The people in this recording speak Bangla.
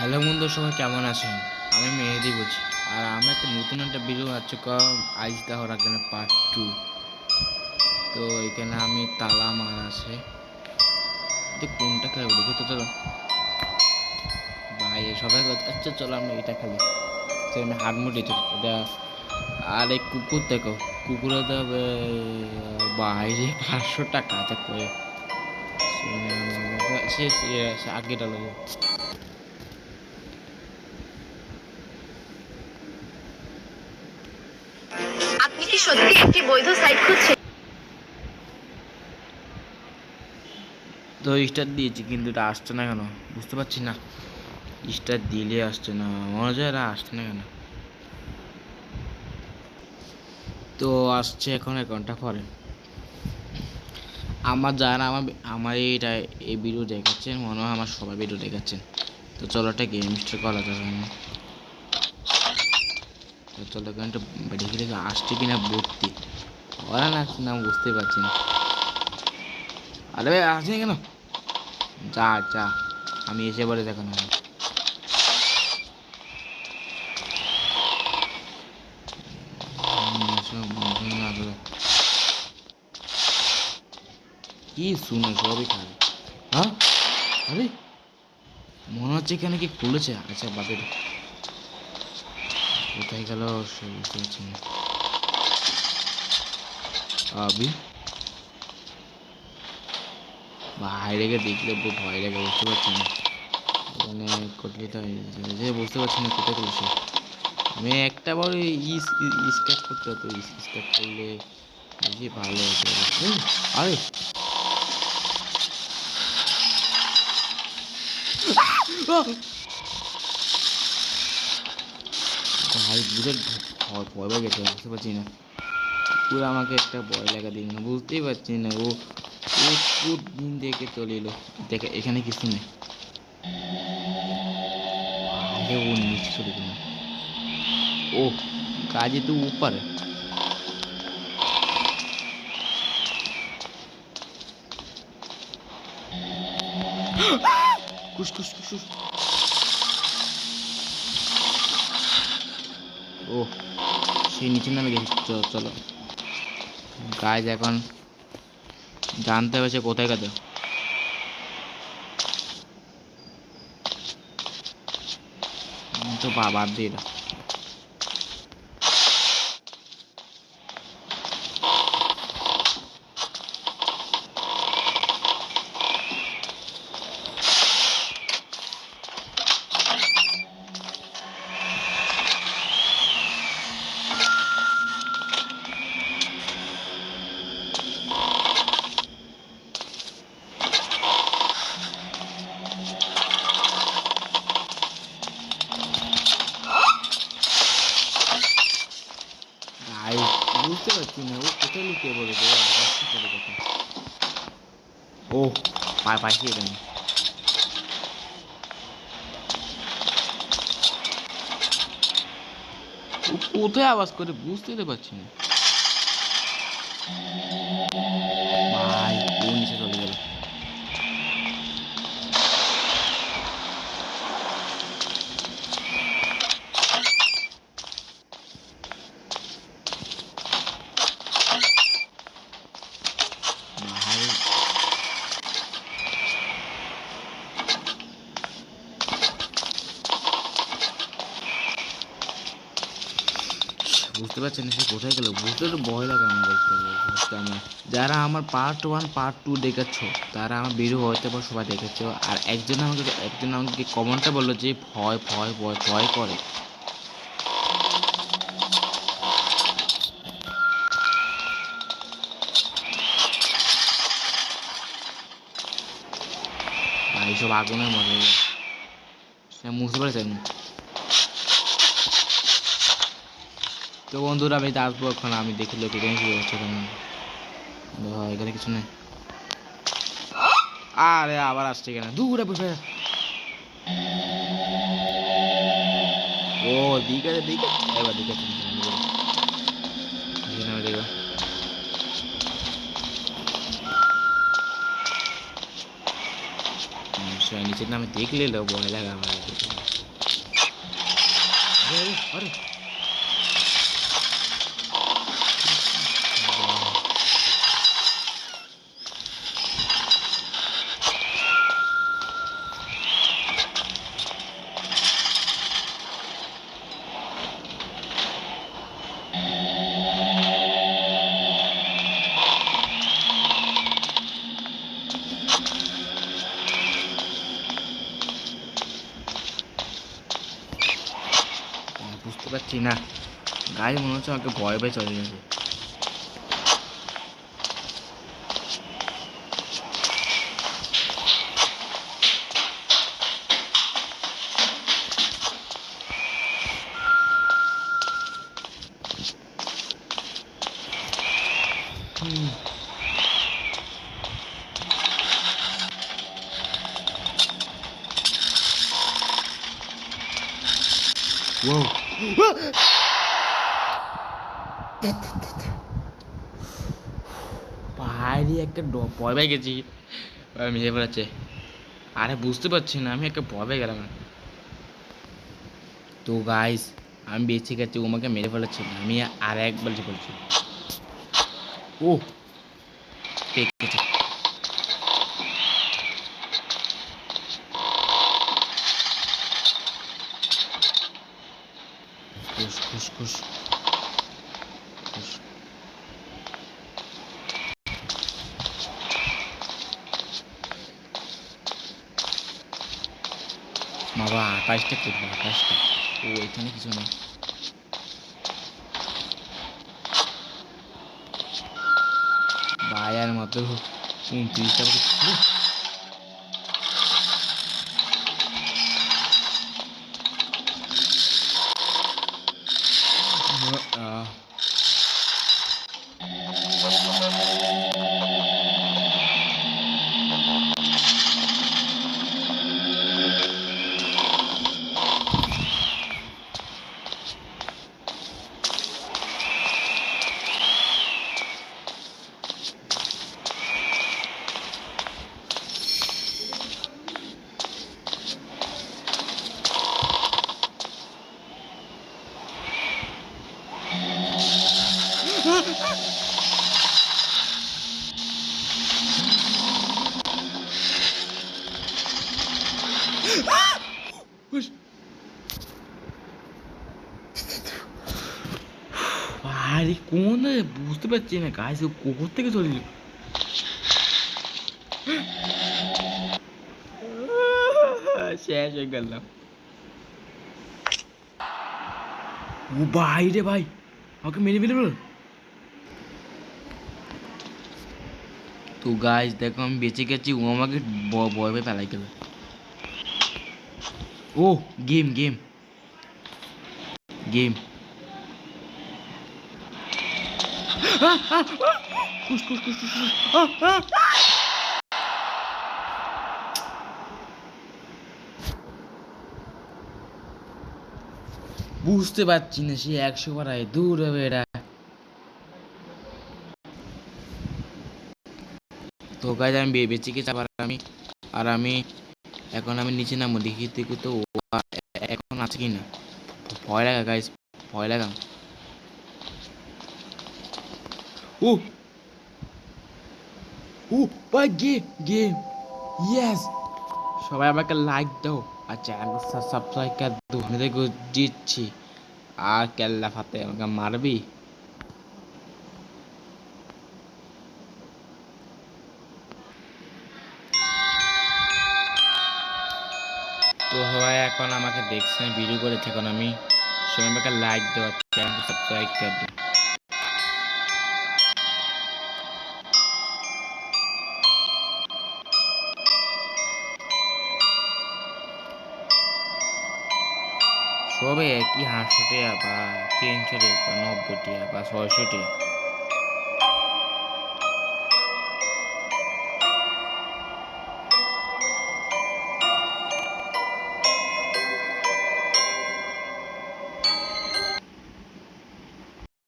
হ্যালো বন্ধু, সবাই কেমন আছেন? আমি মেহেদি বলছি। আর আমরা একটা নতুন একটা ভিডিও আছে আইস দা হরাগান পার্ট 2। তো এখানে আমি তালা মার আছে, তো কোনটা খেলবো দেখি তো। চলো ভাই সবাই আচ্ছা চলো আমরা এটা খেলি। তো আমি হাত মুটিছি এটা। আর এই কুকুর দেখো, কুকুরে দেবে বাইরে 500 টাকা আচ্ছা করে সে আগেটা লোক। আপনি কি সত্যি একটি বৈধ সাইট খুঁজছেন? তো স্টার দিয়েছি কিন্তু এটা আসছে না কেন বুঝতে পারছি না। স্টার দিলে আসছে না, মনে হয় এরা আসছে না কেন। তো আসছে এখন 1 ঘন্টা পরে। আমার যারা আমার এইটা এই ভিডিও দেখাচ্ছেন মনে হয় আমার সবাই ভিডিও দেখাচ্ছেন। তো চলো একটা গেম স্টার করা যাবে। তো চলো এখানটা দেখি দেখি আসছে কিনা ভর্তি ওরা না আসছে না বুঝতে পারছি না। আরে ভাই আসছে কেন? যা যা, আমি এসে বলে দেখো না। কি শুনে সবই খাবে। হ্যাঁ, আরে মনে হচ্ছে এখানে কি খুলেছে। আচ্ছা বাপের কোথায় গেল সে বুঝতে পারছি না। আবি বাইরে গিয়ে দেখলে খুব ভয় লাগে, বুঝতে পারছি না এখানে কটলিটা যে বুঝতে পারছি না কোথায় খুলেছে। আমি একটা বড় স্কেচ করতে হতো, স্কেচ করলে বেশি ভালো হতো। আরে ভাই বুঝে ভয় পেয়ে গেছে, বুঝতে পারছি না। পুরো আমাকে একটা ভয় লাগা দিন না, বুঝতেই পারছি না। ও ও দিন দেখে চলে এলো। দেখে এখানে কিছু নেই। আরে ও নিচে চলে গেল। ও কাজে তো ऊपर है। कुछ कुछ कुछ कुछ। ও সেই নিচে নামে গেছি। চলো কাজ এখন জানতে হবে সে কোথায় গেছে। তো বাদ দিয়ে দাও। ভাই বুঝতে পারছি না ও কোথায় লুকিয়ে পড়েছে। ও আওয়াজটা করে কোথায়। ও পাইছি এখানে। ও কোথায় আওয়াজ করে বুঝতেই তো পারছি না। ভাই ও নিচে চলে গেল। ভাই বুঝতে পারছেন সে কোথায় গেল। বুঝতে তো ভয় লাগে আমার দেখতে বুঝতে আমার। যারা আমার পার্ট 1 পার্ট 2 দেখাচ্ছ তারা আমার ভিডিও হয়তো বা সবাই দেখেছ। আর একজন আমাকে কমেন্টটা বললো যে ভয় ভয় ভয় ভয় করে। আর এইসব আগুনের মধ্যে সে বুঝতে পারছেন। তো বন্ধুরা আমি আসবো এখন, আমি দেখি লোক এখানে কি হচ্ছে কেন। এখানে কিছু নেই। আরে আবার আসছে কেন দূরে বসে। ও দিকে দিকে এবার দিকে দেখো। নিচের নামে দেখলে ভয় লাগা আমার। আরে আরে বুঝতে পারছি না, গায়ে মনে হচ্ছে আমাকে ভয় ভয় চলে গেছে। Wow. বাইরে একটা ভয় পেয়ে গেছি, মেরে ফেলাচ্ছে। আরে বুঝতে পারছি না, আমি একটা ভয় পেয়ে গেলাম। তো গাইস আমি বেঁচে গেছি, ও আমাকে মেরে ফেলাচ্ছে, আমি আর একবার যে বলছি। ও পেয়ে গেছে। খুশ খুশ খুশ খুশ। বাবা আকাশটা করবো, আকাশটা। ও এখানে কিছু নেই। বায়ার মতো 29টা। আরে কোন বুঝতে পারছি না, গাছ কোকর থেকে চলে এলো। শেষ হয়ে গেলাম। ও ভাই রে ভাই, আমাকে মেরে ফেলল। তো গাইস দেখো আমি বেঁচে গেছি, ও আমাকে ভয় ভয় পেলাই গেল। ও গেম গেম গেম। বুঝতে পারছি না, সে 100 বার আয় দূর হবে এটা। তো গাইজ আমি বেঁচে গেছি। আবার আমি এখন আমি নিচে নামবো, দেখি দেখি তো ও এখন আছে কি না। ভয় লাগা গাইজ, ভয় লাগা। ও ও ভাই গেম ইয়েস। সবাই আমাকে লাইক দাও আর চ্যানেলকে সাবস্ক্রাইব করে দাও। আমি দেখো জিতছি। আর কেল্লা ফাতে আমাকে মারবি। তো সবাই এখন আমাকে দেখছেন, ভিডিও করেছে, এখন আমি সবাই আমাকে লাইক দাও আর চ্যানেলকে সাবস্ক্রাইব করে দাও। সবে একই 800 টাকা বা 300 টাকা 90 টাকা বা 600 টাকা।